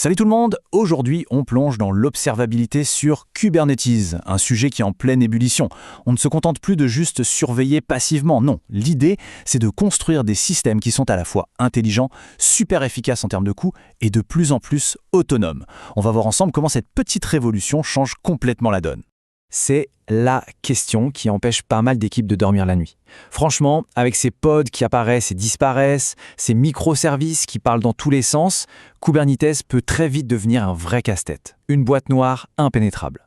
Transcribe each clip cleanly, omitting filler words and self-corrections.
Salut tout le monde, aujourd'hui on plonge dans l'observabilité sur Kubernetes, un sujet qui est en pleine ébullition. On ne se contente plus de juste surveiller passivement, non. L'idée, c'est de construire des systèmes qui sont à la fois intelligents, super efficaces en termes de coûts et de plus en plus autonomes. On va voir ensemble comment cette petite révolution change complètement la donne. C'est la question qui empêche pas mal d'équipes de dormir la nuit. Franchement, avec ces pods qui apparaissent et disparaissent, ces microservices qui parlent dans tous les sens, Kubernetes peut très vite devenir un vrai casse-tête, une boîte noire impénétrable.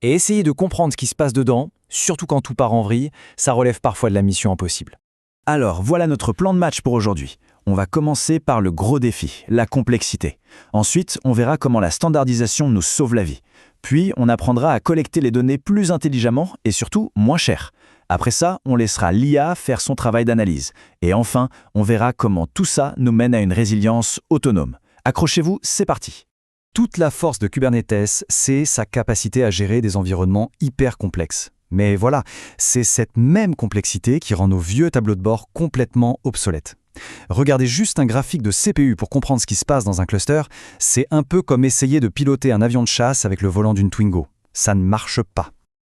Et essayer de comprendre ce qui se passe dedans, surtout quand tout part en vrille, ça relève parfois de la mission impossible. Alors voilà notre plan de match pour aujourd'hui. On va commencer par le gros défi, la complexité. Ensuite, on verra comment la standardisation nous sauve la vie. Puis, on apprendra à collecter les données plus intelligemment et surtout moins cher. Après ça, on laissera l'IA faire son travail d'analyse. Et enfin, on verra comment tout ça nous mène à une résilience autonome. Accrochez-vous, c'est parti. Toute la force de Kubernetes, c'est sa capacité à gérer des environnements hyper complexes. Mais voilà, c'est cette même complexité qui rend nos vieux tableaux de bord complètement obsolètes. Regardez juste un graphique de CPU pour comprendre ce qui se passe dans un cluster, c'est un peu comme essayer de piloter un avion de chasse avec le volant d'une Twingo. Ça ne marche pas.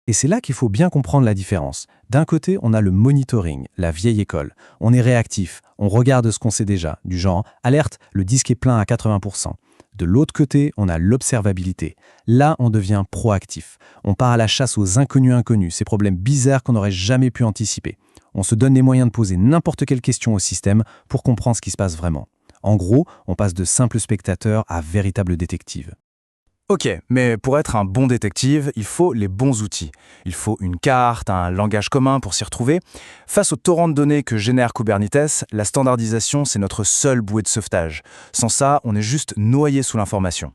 Et c'est là qu'il faut bien comprendre la différence. D'un côté, on a le monitoring, la vieille école. On est réactif, on regarde ce qu'on sait déjà, du genre « alerte, le disque est plein à 80%. » De l'autre côté, on a l'observabilité. Là, on devient proactif. On part à la chasse aux inconnus, ces problèmes bizarres qu'on n'aurait jamais pu anticiper. On se donne les moyens de poser n'importe quelle question au système pour comprendre ce qui se passe vraiment. En gros, on passe de simple spectateur à véritable détective. Ok, mais pour être un bon détective, il faut les bons outils. Il faut une carte, un langage commun pour s'y retrouver. Face au torrent de données que génère Kubernetes, la standardisation, c'est notre seule bouée de sauvetage. Sans ça, on est juste noyé sous l'information.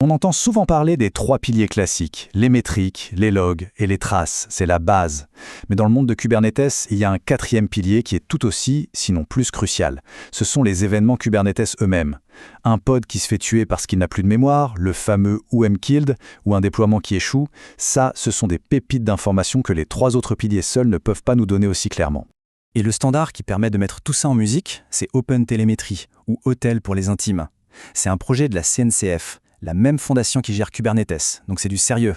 On entend souvent parler des 3 piliers classiques, les métriques, les logs et les traces, c'est la base. Mais dans le monde de Kubernetes, il y a un 4e pilier qui est tout aussi, sinon plus crucial. Ce sont les événements Kubernetes eux-mêmes. Un pod qui se fait tuer parce qu'il n'a plus de mémoire, le fameux who-am-killed, ou un déploiement qui échoue, ça, ce sont des pépites d'informations que les 3 autres piliers seuls ne peuvent pas nous donner aussi clairement. Et le standard qui permet de mettre tout ça en musique, c'est OpenTelemetry, ou OTel pour les intimes. C'est un projet de la CNCF, la même fondation qui gère Kubernetes, donc c'est du sérieux.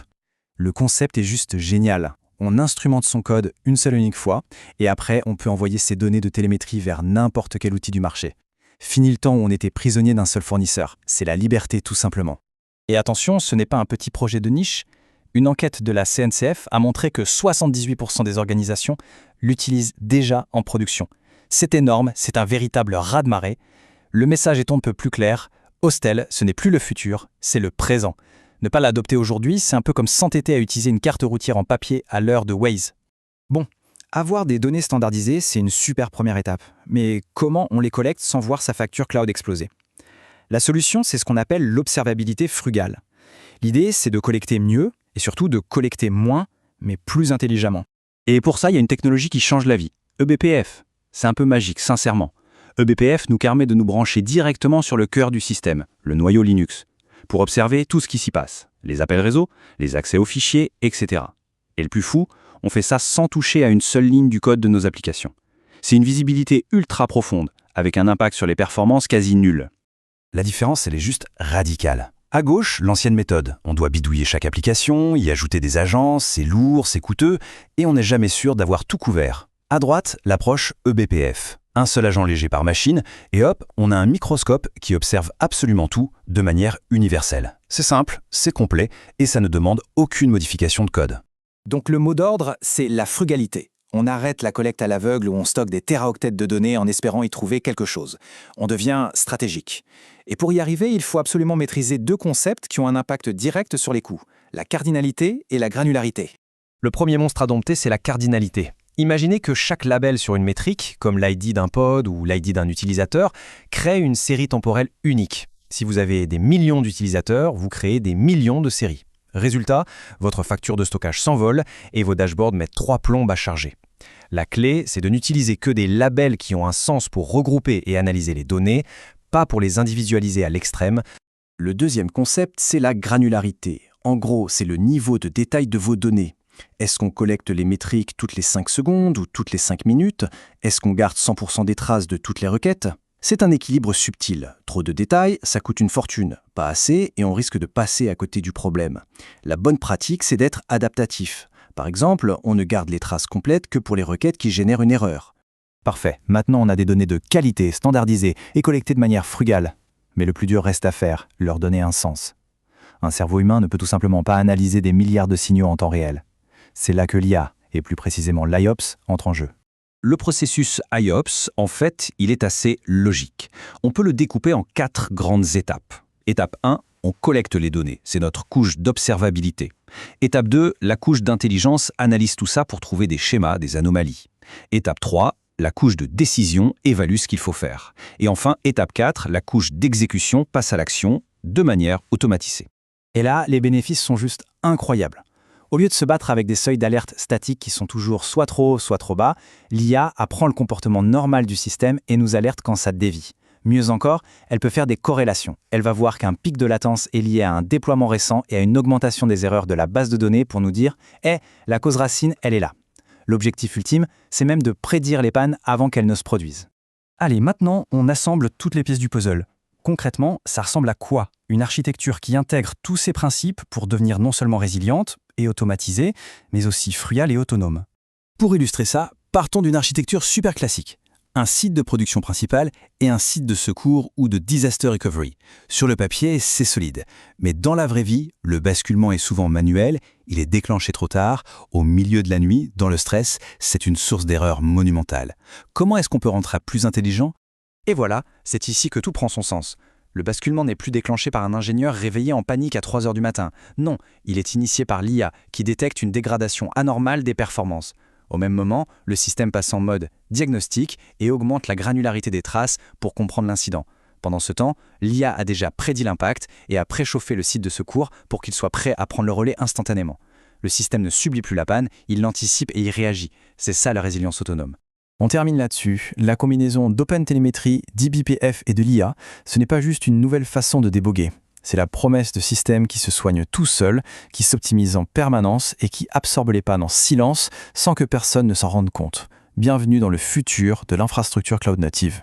Le concept est juste génial. On instrumente son code une seule et unique fois, et après on peut envoyer ses données de télémétrie vers n'importe quel outil du marché. Fini le temps où on était prisonnier d'un seul fournisseur. C'est la liberté tout simplement. Et attention, ce n'est pas un petit projet de niche. Une enquête de la CNCF a montré que 78% des organisations l'utilisent déjà en production. C'est énorme, c'est un véritable raz-de-marée. Le message est on ne peut plus clair. Hostel, ce n'est plus le futur, c'est le présent. Ne pas l'adopter aujourd'hui, c'est un peu comme s'entêter à utiliser une carte routière en papier à l'heure de Waze. Bon, avoir des données standardisées, c'est une super première étape. Mais comment on les collecte sans voir sa facture cloud exploser? La solution, c'est ce qu'on appelle l'observabilité frugale. L'idée, c'est de collecter mieux et surtout de collecter moins, mais plus intelligemment. Et pour ça, il y a une technologie qui change la vie. eBPF. C'est un peu magique, sincèrement. eBPF nous permet de nous brancher directement sur le cœur du système, le noyau Linux, pour observer tout ce qui s'y passe, les appels réseau, les accès aux fichiers, etc. Et le plus fou, on fait ça sans toucher à une seule ligne du code de nos applications. C'est une visibilité ultra profonde, avec un impact sur les performances quasi nul. La différence, elle est juste radicale. À gauche, l'ancienne méthode. On doit bidouiller chaque application, y ajouter des agences, c'est lourd, c'est coûteux, et on n'est jamais sûr d'avoir tout couvert. À droite, l'approche eBPF. Un seul agent léger par machine, et hop, on a un microscope qui observe absolument tout de manière universelle. C'est simple, c'est complet, et ça ne demande aucune modification de code. Donc le mot d'ordre, c'est la frugalité. On arrête la collecte à l'aveugle où on stocke des téraoctets de données en espérant y trouver quelque chose. On devient stratégique. Et pour y arriver, il faut absolument maîtriser 2 concepts qui ont un impact direct sur les coûts, la cardinalité et la granularité. Le premier monstre à dompter, c'est la cardinalité. Imaginez que chaque label sur une métrique, comme l'ID d'un pod ou l'ID d'un utilisateur, crée une série temporelle unique. Si vous avez des millions d'utilisateurs, vous créez des millions de séries. Résultat, votre facture de stockage s'envole et vos dashboards mettent 3 plombes à charger. La clé, c'est de n'utiliser que des labels qui ont un sens pour regrouper et analyser les données, pas pour les individualiser à l'extrême. Le deuxième concept, c'est la granularité. En gros, c'est le niveau de détail de vos données. Est-ce qu'on collecte les métriques toutes les 5 secondes ou toutes les 5 minutes? Est-ce qu'on garde 100% des traces de toutes les requêtes? C'est un équilibre subtil. Trop de détails, ça coûte une fortune. Pas assez, et on risque de passer à côté du problème. La bonne pratique, c'est d'être adaptatif. Par exemple, on ne garde les traces complètes que pour les requêtes qui génèrent une erreur. Parfait. Maintenant, on a des données de qualité, standardisées et collectées de manière frugale. Mais le plus dur reste à faire, leur donner un sens. Un cerveau humain ne peut tout simplement pas analyser des milliards de signaux en temps réel. C'est là que l'IA, et plus précisément l'IOPS, entre en jeu. Le processus IOPS, en fait, il est assez logique. On peut le découper en 4 grandes étapes. Étape 1, on collecte les données. C'est notre couche d'observabilité. Étape 2, la couche d'intelligence analyse tout ça pour trouver des schémas, des anomalies. Étape 3, la couche de décision évalue ce qu'il faut faire. Et enfin, étape 4, la couche d'exécution passe à l'action de manière automatisée. Et là, les bénéfices sont juste incroyables. Au lieu de se battre avec des seuils d'alerte statiques qui sont toujours soit trop hauts, soit trop bas, l'IA apprend le comportement normal du système et nous alerte quand ça dévie. Mieux encore, elle peut faire des corrélations. Elle va voir qu'un pic de latence est lié à un déploiement récent et à une augmentation des erreurs de la base de données pour nous dire « Eh, la cause racine, elle est là ». L'objectif ultime, c'est même de prédire les pannes avant qu'elles ne se produisent. Allez, maintenant, on assemble toutes les pièces du puzzle. Concrètement, ça ressemble à quoi? Une architecture qui intègre tous ces principes pour devenir non seulement résiliente et automatisée, mais aussi frugale et autonome. Pour illustrer ça, partons d'une architecture super classique. Un site de production principal et un site de secours ou de disaster recovery. Sur le papier, c'est solide. Mais dans la vraie vie, le basculement est souvent manuel, il est déclenché trop tard, au milieu de la nuit, dans le stress, c'est une source d'erreur monumentale. Comment est-ce qu'on peut rendre ça plus intelligent? Et voilà, c'est ici que tout prend son sens. Le basculement n'est plus déclenché par un ingénieur réveillé en panique à 3 heures du matin. Non, il est initié par l'IA qui détecte une dégradation anormale des performances. Au même moment, le système passe en mode diagnostic et augmente la granularité des traces pour comprendre l'incident. Pendant ce temps, l'IA a déjà prédit l'impact et a préchauffé le site de secours pour qu'il soit prêt à prendre le relais instantanément. Le système ne subit plus la panne, il l'anticipe et y réagit. C'est ça la résilience autonome. On termine là-dessus. La combinaison d'OpenTelemetry, d'eBPF et de l'IA, ce n'est pas juste une nouvelle façon de déboguer. C'est la promesse de systèmes qui se soignent tout seuls, qui s'optimisent en permanence et qui absorbent les pannes en silence sans que personne ne s'en rende compte. Bienvenue dans le futur de l'infrastructure cloud native.